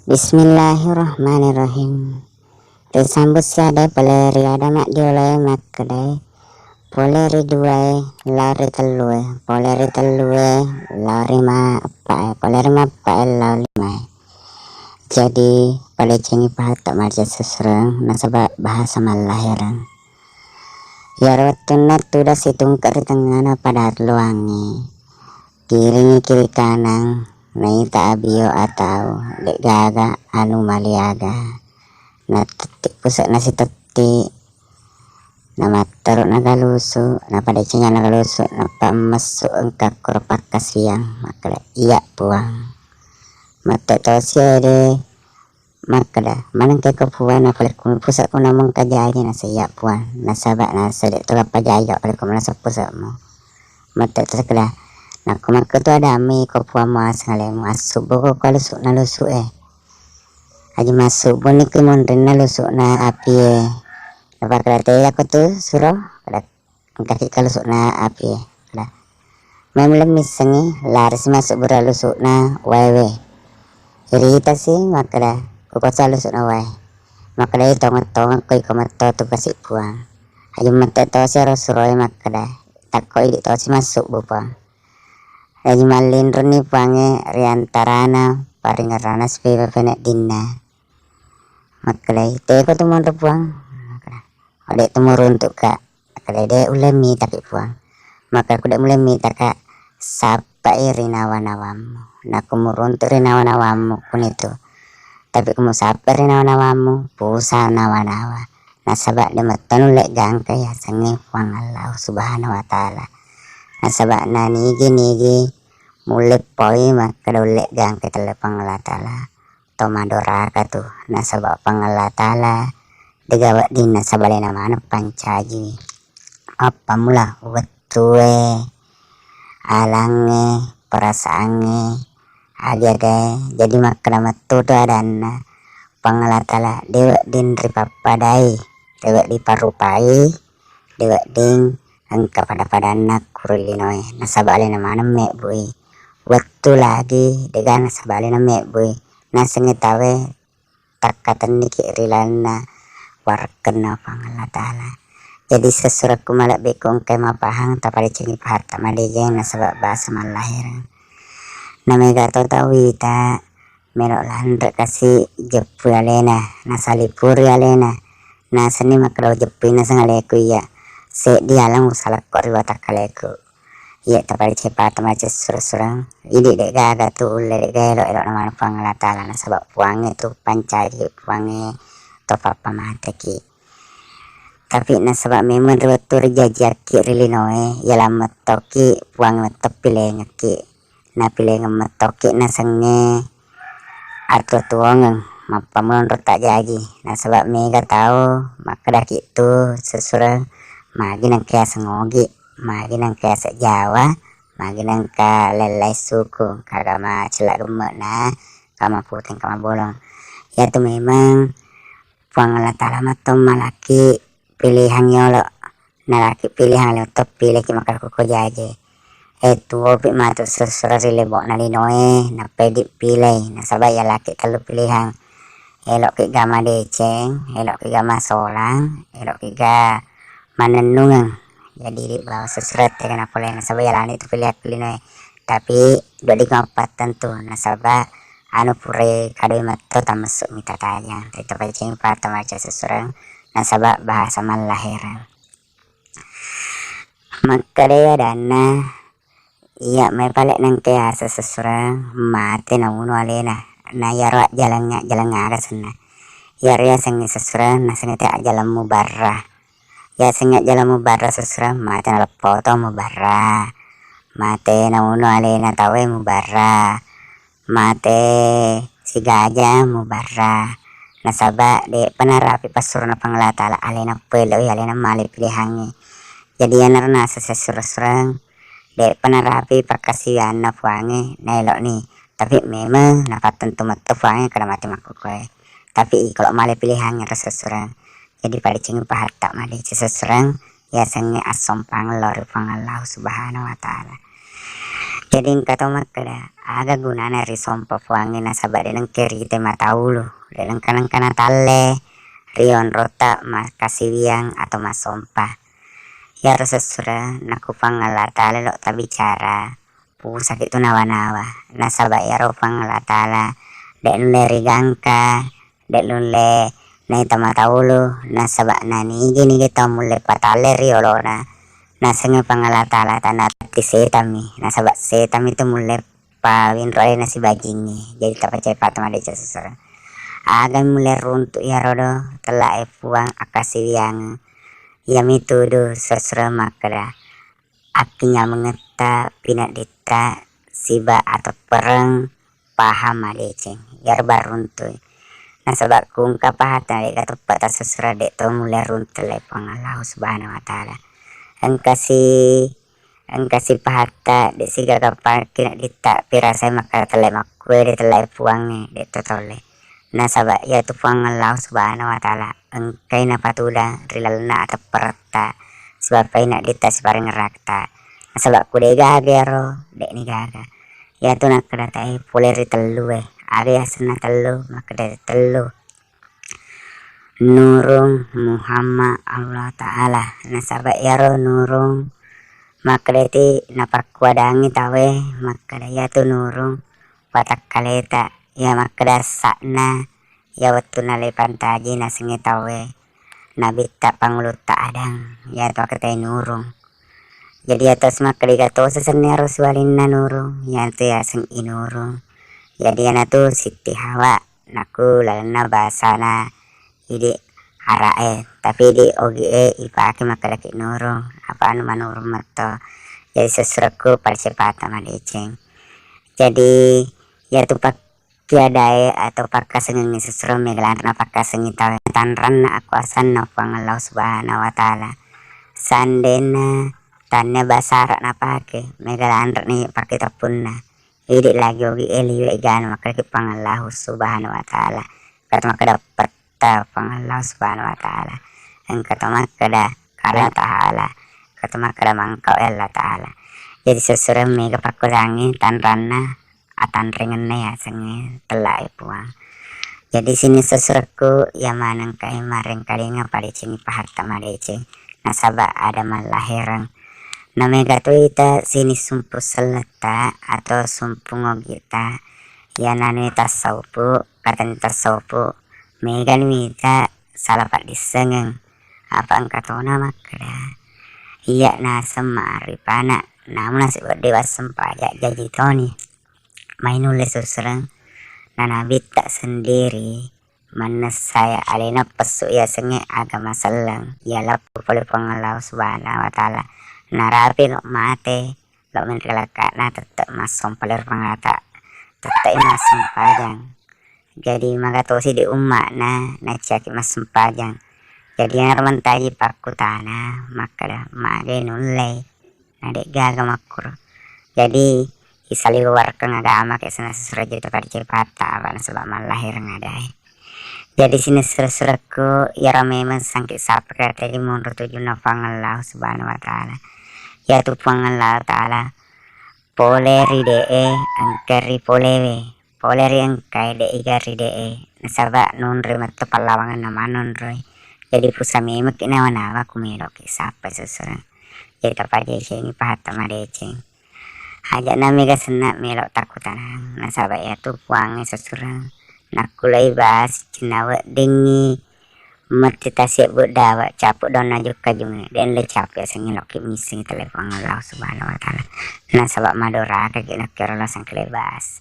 Bismillahirrahmanirrahim. Disambut siade peleri ada mak dioleh mak kedai. Poleri dua, lari telue. Poleri telue, lari ma apa? Poleri ma apa? Lari ma. Jadi pada cengi pahat tak marja seserang nasabah bahasa malahiran. Ya rawatuna tuda situng keri tengana pada luangi. Kiri kanan. Nai tak abio atau dek gaga anu maliaga na tetik pusat nasi tetik nama teruk nagalusu na pada cinya nagalusu napa masuk engkak korpak kasiang maka iya puang mata tosia de maka manang ke kepuan na paling pusat ku namung kajaya na iya puang na sabak na sedek tu apa jaya paling ku merasa pusatmu mata terkena. Nah kumaku tu ada ami ko puan mas ngale masuk boko kalau suk na lusuk aja masuk boni ke mondren na lusuk na api dapat kereta aku tu suruh pada kaki kalau suk na api pada memang misengi laris masuk bura lusuk na wewe jadi kita sih maka kau selalu lusuk na wewe maka dah itu ngetong kau ikomato tu kasih puang aja mata tu suruh suruh maka dah tak kau itu si masuk bupa. Aji malin roni pange riantarana paringarana sepipa penek dina makalai teko tu mon puang adek tu meruntuk kak makalai de ulemi tapi puang maka kuda mulemi taka sapa irina wanawamu naku meruntuk rina wanawamu pun itu tapi kamu sapa rina wanawamu pusa nawanawa nasabak de matanu lek gangka ya sangi puang Allah subhanahu wa ta'ala nasabak na nigi mulai poi maka dolek gang ke telepang Allah Ta'ala tomadora katu nasabak pangala Ta'ala degawak di nasabalena mana pancaji apa mula wetue alange perasaange aja deh jadi makna metu tu adana pangala Ta'ala dewak din ripapadai dewak diparupai dewak ding angka pada anak kurilinoy nasabalena mana mek bui waktu lagi dengan nasabalena mek bui nasengetawe takatan niki rilana warkena pangala Ta'ala jadi sesuratku malak bekong kema pahang tapade cengi pahat tamadejeng nasabak bahasa malahir namega tawita melok landrek kasih jepu alena nasalipuri alena nasani makro jepi nasangaleku ya se dialang usalak kok riwata kaleku ya tapade cepat tamace surang ini dek gaga tu ulle dek elok nama pangala Ta'ala nasabak puange tu pancari puange topapa mateki tapi nasabak memang rewatur jajaki rilinoe ya metoki puang metop pilengeki na pileng metoki nasenge atau tuang mapa menurut tak jadi nasabak mega tahu maka dah gitu sesurang magi nang kaya sengogi magi nang kaya sejawa magi nang ka lelai suku kagama celak rumek na kama puteng kama bolong ya tu memang puang Allah Ta'ala matom malaki pilihan nyolok nalaki pilihan lo top pilih ki makar kuko jaje itu opi matu sesurah rilebok nalinoe na pedik pilih nasabak ya laki kalau pilihan elok ki gama deceng elok ki gama solang elok ki ga manenungan jadi di bawah sesurat ya kenapa lain nasabah jalan itu pilih tapi dua di ngapat tentu nasabah anu pure kadoi mato tamasuk mita tanya itu pacing pada maca sesurang nasabah bahasa malahiran maka dia dana iya mai palek nang kaya sesurang mate na uno alena na yarwa jalan ngara sana ya sengi sesurang na sengi tak jalan mubarrah ya sengat jalan mubarra seserah mate na foto mubarra mate na uno alena tawe mubarra mate si gajah mubarra nasaba de panarapi pasur na pangala Ta'ala alena pelo alena mali pilihangi jadi yanar na sesurang de panarapi pakasian na puange na elok ni tapi memang napat tentu matu puange kada mati makukwe tapi kalau mali pilihangi sesurang jadi pada cengi pahat tak madi seserang ya sengi asom panglor pangalau subhanahu wa ta'ala Jadi kata makada aga gunana risompa fuangi nasaba denang keri te mataulu denang kanang kana talle rion rota mas kasiwiang atau mas sompa ya resesura naku pangala tala lo tabicara pu sakit tu nawa-nawa nasaba ya ro pangala tala dek nule rigangka dek nule nai tamataulu nasaba nani gini kita mulai patale riolona nasenge pangala tala tanda ti setami nasaba setami itu mulai pawin roy nasi bajingi jadi tak percaya patama de sesura agan mulai runtuk ya rodo telah puang akasi yang mitudu sesura makra apinya mengeta pinak dita siba atau pereng paham adeceng yar baruntu nasaba kung kapahatan de kata sesura de to mulai runtuk le pangalau subhanahu wa taala engkasi pahata de siga kapar kina dita pirasai maka tele makwe de tele puange de totole nasaba ya tu puang Allah subhanahu wa taala engkai na patuda rilalna atau perta sebab ina dita siparing rakta nasaba kude gagero de ni gaga ya tu nak kedatai puleri telu area sena telu maka de telu nurung Muhammad Allah Ta'ala nasaba yaro nurung makreti napakwadangi tawe makada ya tu nurung patak kaleta ya makada sakna ya waktu nale pantaji nasengi tawe nabita pangulut tak adang ya tu ketai nurung jadi atas makadi gato sesennya roswalina nurung ya tu ya seng inurung jadi ana tu Siti Hawa naku lalana bahasana jadi arae tapi di oge ipake makalaki nurung apa anu manurung mato jadi seseraku percepatan madeceng jadi ya tu pak tiadae atau pakasengeng sesero megalan napakasengi tawe tanran aku asan nafang Allah subhanahu wa taala sandena tannya basara napake megalan ni pakai tapunna idi lagi oge eli gan makalaki pangallahu subhanahu wa taala kata makada pangallah subhanahu wa ta'ala yang ketama kada kala ta'ala ketama kada mangkau Allah ta'ala jadi sesuai mega pakurangi tan rana atan ringan ya senge telai puang jadi sini sesuatu ya manang kai mareng kalinga pada sini pahat tamadece nasaba ada malahiran na mega tu ita sini sumpu seleta atau sumpu ngogita ya nani tasawpu kata tasawpu megan mita salah pak disengeng apa angkatona makra iya na semari pana namun nasi buat dewa sempajak jadi toni main nulis susereng nana bita sendiri mana saya alena pesu ya senge agama selang ya lapu oleh pengalau subhanahu wa taala narapi lo mate lo menkelakak na tetap masom paler pengata tetap masem pajang jadi maka tosi di umat na caki mas sempajang jadi yang romantaji paku tanah maka dah mage nulai nadek gaga makur jadi isali luar ke agama kayak sana sesuai jadi tadi cerita apa sebab malahir ngadai jadi sini sesuatu ya ramai mensangkit sapa kata di mundur tujuh nafang Allah subhanahu wa taala ya tu pangallah taala poleri de angkeri polewe poleri angkai de igari de nasaba nunri matto palawangan nama nunri jadi pusami emak nawa kumelo kisapa sesuatu jadi tapaje ini pahat tamadeceng haja nami ga senak melok takutan nasaba ya tu puangi sesuatu nakulai bahas cinawa dengi mati tasik budawa capuk dona juga jumne dan le capek sengilok kimisi telepon Allah subhanahu wa taala nasaba madora kaki nak kerola sang kelebas